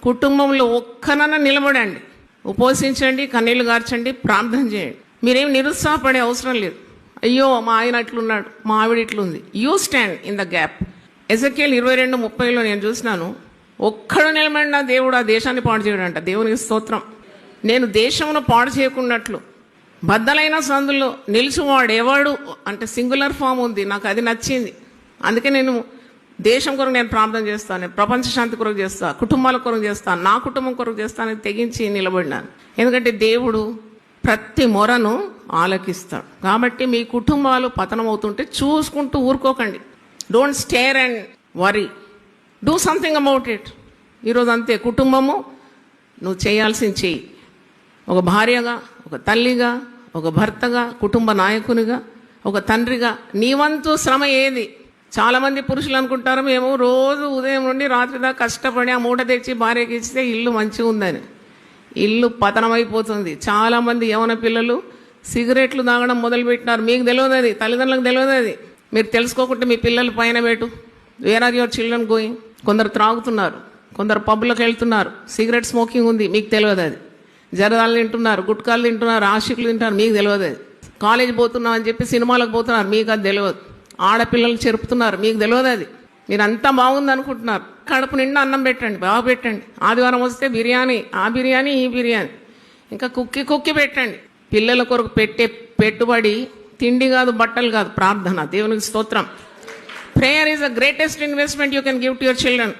కుటుంబంలో ఒక్కనన్నా నిలబడండి, ఉపవసించండి, కన్నీళ్లు గార్చండి, ప్రార్థన చేయండి. మీరేం నిరుత్సాహపడే అవసరం లేదు. అయ్యో మా ఆయన అట్లున్నాడు, మా ఆవిడ ఇట్లుంది. You stand in the gap. Ezekiel 22:30 నేను చూసినాను, ఒక్కడు నిలబడినా దేవుడు ఆ దేశాన్ని పాడు చేయడంట. దేవునికి స్తోత్రం. నేను దేశమును పాడు చేయకున్నట్లు బద్దలైన సందులో నిలిచివాడు ఎవడు అంటే సింగులర్ ఫామ్ ఉంది. నాకు అది నచ్చింది. అందుకే నేను దేశం కొరకు నేను ప్రార్థన చేస్తాను, ప్రపంచ శాంతి కొరకు చేస్తాను, కుటుంబాల కొరకు చేస్తాను, నా కుటుంబం కొరకు చేస్తానని తెగించి నిలబడినాను. ఎందుకంటే దేవుడు ప్రతి మొరను ఆలకిస్తాడు. కాబట్టి మీ కుటుంబాలు పతనం అవుతుంటే చూసుకుంటూ ఊరుకోకండి. Don't stare and worry, do something about it. ఈరోజు అంతే, కుటుంబము నువ్వు చేయాల్సింది చెయ్యి. ఒక భార్యగా, ఒక తల్లిగా, ఒక భర్తగా, కుటుంబ నాయకునిగా, ఒక తండ్రిగా నీ వంతు శ్రమ ఏది? చాలామంది పురుషులు అనుకుంటారు మేము రోజు ఉదయం నుండి రాత్రి దాకా కష్టపడి ఆ మూట తెచ్చి భార్యకి ఇస్తే ఇల్లు మంచిగా ఉందని. ఇల్లు పతనమైపోతుంది. చాలామంది యవన పిల్లలు సిగరెట్లు తాగడం మొదలుపెట్టినారు. మీకు తెలియదు అది, తల్లిదండ్రులకు తెలియదు అది. మీరు తెలుసుకోకుంటే మీ పిల్లలు పైన పెట్టు. Where are your children going? కొందరు త్రాగుతున్నారు, కొందరు పబ్లకు వెళ్తున్నారు, సిగరెట్ స్మోకింగ్ ఉంది, మీకు తెలియదు అది. జరదాలు తింటున్నారు, గుట్కాలు తింటున్నారు, ఆశికులు తింటున్నారు, మీకు తెలియదు అది. కాలేజ్ పోతున్నాం అని చెప్పి సినిమాలకు పోతున్నారు, మీకు అది తెలియదు. ఆడపిల్లలు చెరుపుతున్నారు, మీకు తెలియదు అది. మీరు అంతా బాగుంది అనుకుంటున్నారు. కడుపు నిండా అన్నం పెట్టండి, బాగా పెట్టండి. ఆదివారం వస్తే బిర్యానీ, ఆ బిర్యానీ, ఈ బిర్యానీ, ఇంకా కుక్కి పెట్టండి. పిల్లల కొరకు పెట్టే పెట్టుబడి తిండి కాదు, బట్టలు కాదు, ప్రార్థన. దేవునికి స్తోత్రం. Prayer is the greatest investment you can give to your children.